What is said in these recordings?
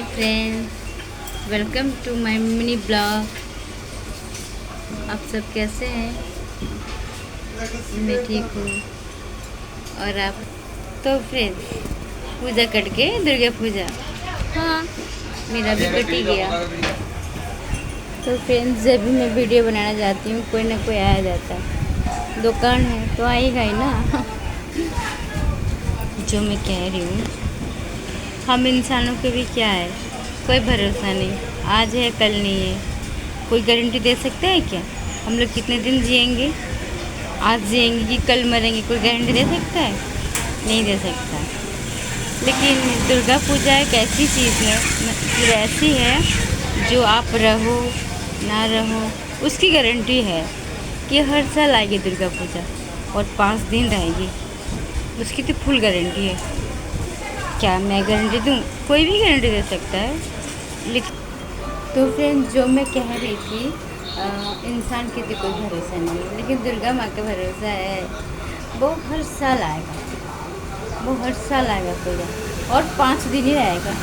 Friends, welcome to my mini blog. आप सब कैसे हैं? मैं ठीक हूँ। और आप? तो फ्रेंड्स, पूजा कट के दुर्गा पूजा, हाँ मेरा भी कट ही गया। तो फ्रेंड्स, जब भी मैं वीडियो बनाना जाती हूँ कोई ना कोई आया जाता है। दुकान है तो आएगा ही ना। जो मैं कह रही हूँ, हम इंसानों के भी क्या है, कोई भरोसा नहीं। आज है कल नहीं है। कोई गारंटी दे सकता है क्या? हम लोग कितने दिन जिएंगे, आज जिएंगे कि कल मरेंगे, कोई गारंटी दे सकता है? नहीं दे सकता। लेकिन दुर्गा पूजा एक ऐसी चीज़ है, मतलब ऐसी है जो आप रहो ना रहो उसकी गारंटी है कि हर साल आएगी दुर्गा पूजा और 5 दिन रहेगी। उसकी तो फुल गारंटी है। क्या मैं गारंटी दूँ? कोई भी गारंटी दे सकता है। लेकिन तो फ्रेंड, जो मैं कह रही थी, इंसान के तो कोई भरोसा नहीं है, लेकिन दुर्गा माँ का भरोसा है। वो हर साल आएगा, वो हर साल आएगा पूजा, और 5 दिन ही रहेगा।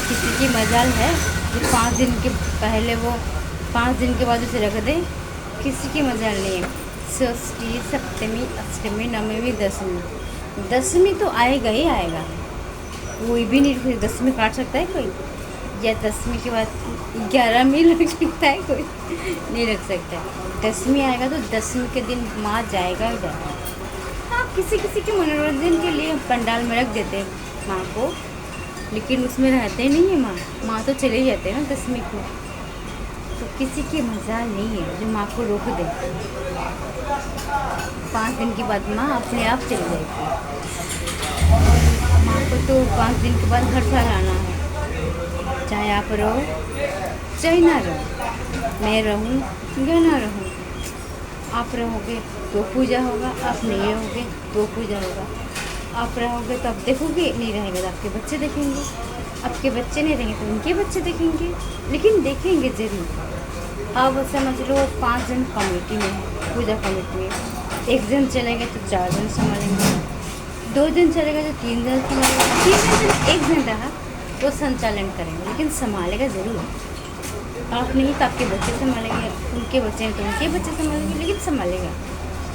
किसी की मजाल है कि 5 दिन के पहले वो 5 दिन के बाद उसे रख दे, किसी की मजाल नहीं है। षष्ठी, सप्तमी, अष्टमी, नवमी, दसवीं, दसवीं तो आएगा ही आएगा। कोई भी नहीं 10वीं काट सकता है कोई, या 10वीं के बाद 11वीं रख सकता है कोई? नहीं रख सकता है। 10वीं आएगा तो 10वीं के दिन माँ जाएगा ही जाएगा। हाँ, किसी किसी के मनोरंजन के लिए पंडाल में रख देते हैं माँ को, लेकिन उसमें रहते नहीं है माँ। माँ तो चले जाते हैं ना 10वीं को। तो किसी की मजाल नहीं है जो माँ को रोक दे। 5 दिन के बाद माँ अपने आप चली जाएगी। माँ को तो 5 दिन के बाद हर साल आना है, चाहे आप रहो चाहे ना रहो। मैं रहूँ या ना रहूँ, आप रहोगे तो पूजा होगा, आप नहीं रहोगे तो पूजा होगा। आप रहोगे तो आप देखोगे, नहीं रहेगा तो आपके बच्चे देखेंगे, आपके बच्चे नहीं रहेंगे तो उनके बच्चे देखेंगे, लेकिन देखेंगे ज़रूर। अब समझ लो 5 जन कमेटी में है, पूजा कमेटी में। 1 जन चलेगा तो 4 जन संभालेंगे, 2 जन चलेगा तो 3 जन संभालेंगे, 3 जन 1 जन रहा वो संचालन करेंगे, लेकिन संभालेगा ज़रूर। आप नहीं तो आपके बच्चे संभालेंगे, उनके बच्चे हैं तो उनके बच्चे संभालेंगे, लेकिन संभालेगा।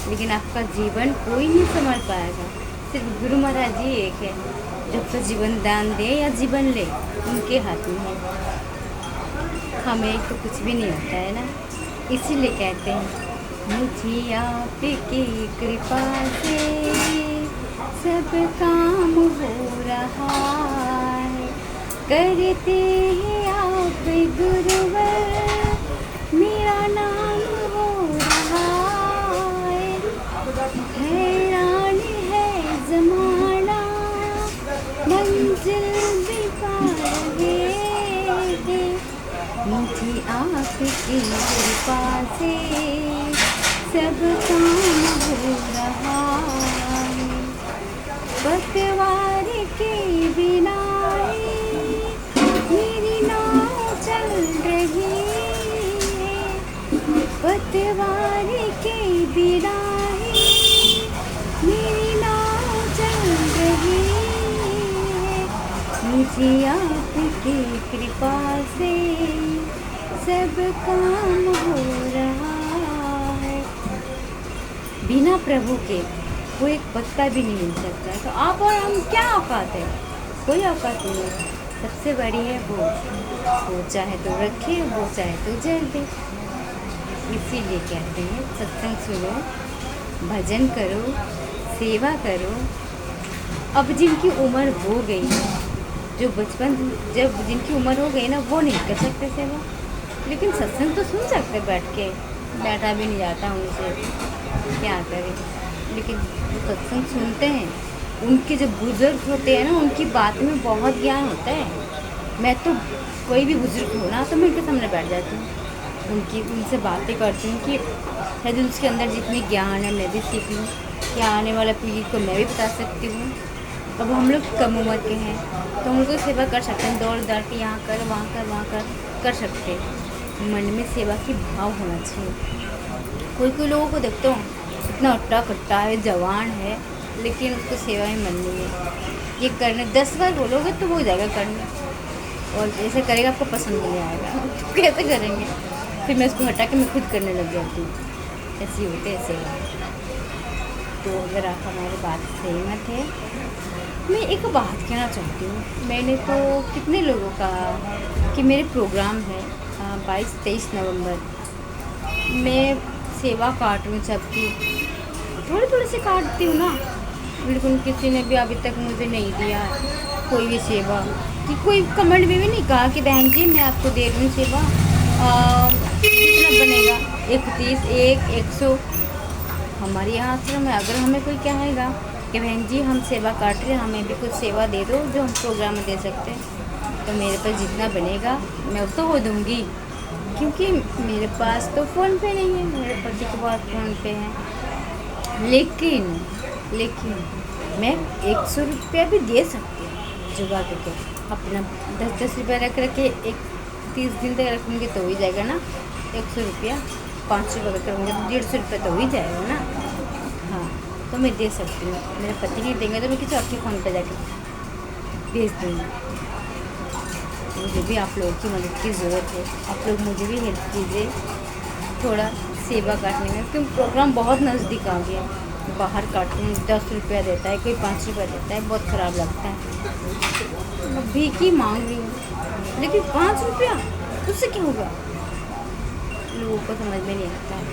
लेकिन आपका जीवन कोई नहीं संभाल पाएगा। सिर्फ गुरु महाराज जी एक है जो आपका जीवन दान दे या जीवन ले, उनके हाथ में है। हमें तो कुछ भी नहीं होता है ना, इसीलिए कहते हैं मुझे आपकी कृपा से सब काम हो रहा है। करते हैं आप गुरुवर, मेरा नाम हो रहा है। हैरान है जमाना, मंजिल भी पा रहे हैं। मुझे आपकी कृपा से सब काम हो रहा है। पतवार के बिना मेरी नाव चल रही है। पतवार के बिना मेरी नाव चल रही है। मुझे आपकी कृपा से सब काम हो रहा है। बिना प्रभु के कोई एक पत्ता भी नहीं मिल सकता है। तो आप और हम क्या औकात है? कोई औकात नहीं है। सबसे बड़ी है वो चाहे तो रखे, वो चाहे तो जल दे। इसीलिए कहते हैं सत्संग सुनो, भजन करो, सेवा करो। अब जिनकी उम्र हो गई है, जो बचपन जब जिनकी उम्र हो गई ना, वो नहीं कर सकते सेवा, लेकिन सत्संग तो सुन सकते बैठ के। बैठा भी नहीं जाता उनसे, क्या करें। लेकिन जो सत्संग सुनते हैं, उनके जो बुजुर्ग होते हैं ना, उनकी बात में बहुत ज्ञान होता है। मैं तो कोई भी बुजुर्ग हो ना, तो मैं उनके सामने बैठ जाती हूँ, उनसे बातें करती हूँ कि शायद उसके अंदर जितनी ज्ञान है मैं भी सीख लूँ, या आने वाला पीढ़ी को मैं भी बता सकती हूँ। अब हम लोग कम उम्र के हैं तो हम लोग सेवा कर सकते हैं, दौड़ दौड़ के यहाँ कर वहाँ कर वहाँ कर सकते हैं। मन में सेवा की भाव होना चाहिए। कोई लोगों को देखता हूँ इतना उट्टा कट्टा है, जवान है, लेकिन उसको सेवा में मन नहीं है। ये करने 10 बार बोलोगे तो वो हो जाएगा करने, और ऐसे करेगा आपको पसंद नहीं आएगा। तो कैसे करेंगे? फिर मैं उसको हटा के मैं खुद करने लग जाती हूँ। ऐसे ही होते ऐसे ही। तो अगर आप हमारी बात से सहमत है, मैं एक बात कहना चाहती हूँ। मैंने तो कितने लोगों का कि मेरे प्रोग्राम है 22-23 नवंबर। मैं सेवा काट रही हूँ सबकी, थोड़ी थोड़ी सी काटती हूँ ना। बिल्कुल किसी ने भी अभी तक मुझे नहीं दिया कोई भी सेवा, कि कोई कमेंट में भी नहीं कहा कि बहन जी मैं आपको दे रही हूँ सेवा, कितना बनेगा, 31, 100। हमारे यहाँ आश्रम है, अगर हमें कोई कहेगा कि बहन जी हम सेवा काट रहे हैं, हमें भी कुछ सेवा दे दो जो हम प्रोग्राम में दे सकते हैं, तो मेरे पास जितना बनेगा मैं उसको वो दूँगी। क्योंकि मेरे पास तो फ़ोन पे नहीं है, मेरे पति के पास फ़ोन पे है। लेकिन मैं 100 रुपया भी दे सकती हूँ जुगा करके। अपना 10-10 रुपया रख के एक 30 दिन तक रखूँगी तो हो ही जाएगा ना। 100 रुपया 5 रुपये का करूँगी तो 150 रुपये तो हो ही जाएगा ना। हाँ, तो मैं दे सकती हूँ। मेरे पति नहीं देंगे तो मैं किसी और के फ़ोन पर जाकर भेज दूँगी। मुझे भी आप लोगों की मदद की ज़रूरत है। आप लोग मुझे भी हेल्प कीजिए थोड़ा सेवा काटने में, क्योंकि प्रोग्राम बहुत नज़दीक आ गया। बाहर काटते हैं 10 रुपया देता है, कोई 5 रुपया देता है, बहुत ख़राब लगता है। मैं भीख ही मांग रही हूँ, लेकिन 5 रुपया उससे क्या होगा? लोगों को समझ में नहीं आता है।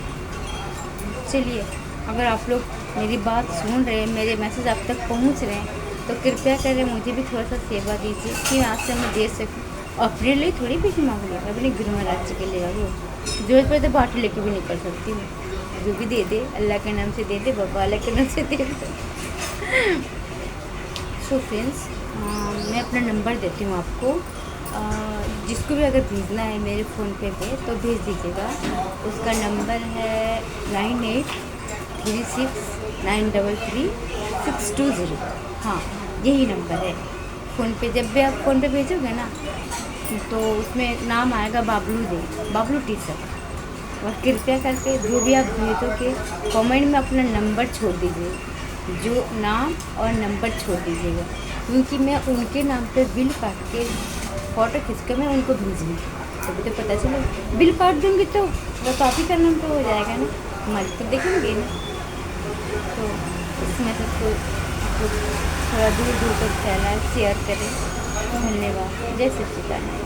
चलिए, अगर आप लोग मेरी बात सुन रहे हैं, मेरे मैसेज आप तक पहुँच रहे हैं, तो कृपया करें मुझे भी थोड़ा सा सेवा दीजिए कि आज से मैं दे सकूँ। अपने लिए थोड़ी भीख मांग लिया, अपने गृह राज्य के लिए वो जरूरत पड़े तो बाटी लेके भी निकल सकती हूँ। जो भी दे दे अल्लाह के नाम से दे दे, बाबा अल्लाह के नाम से दे दे। सो फ्रेंड्स, मैं अपना नंबर देती हूँ आपको। जिसको भी अगर भेजना है मेरे फ़ोन पे तो भेज दीजिएगा। उसका नंबर है 9836933620। हाँ, यही नंबर है। फ़ोन पे जब भी आप फ़ोन पे भेजोगे ना, तो उसमें नाम आएगा बाबलू टीचर। और कृपया करके जो भी आप भेजोगे कमेंट में अपना नंबर छोड़ दीजिए, जो नाम और नंबर छोड़ दीजिएगा, क्योंकि मैं उनके नाम पे बिल काट के फ़ोटो खींच कर मैं उनको भेजूँगी। तभी तो पता चले। बिल काट दूँगी तो वो तो आप ही का नाम पे हो जाएगा ना, हमारी तो देखेंगे ना। तो इस मैसेज को थोड़ा दूर दूर तक फैलाएं, शेयर करें। धन्यवाद। जय सच्चिदानंद।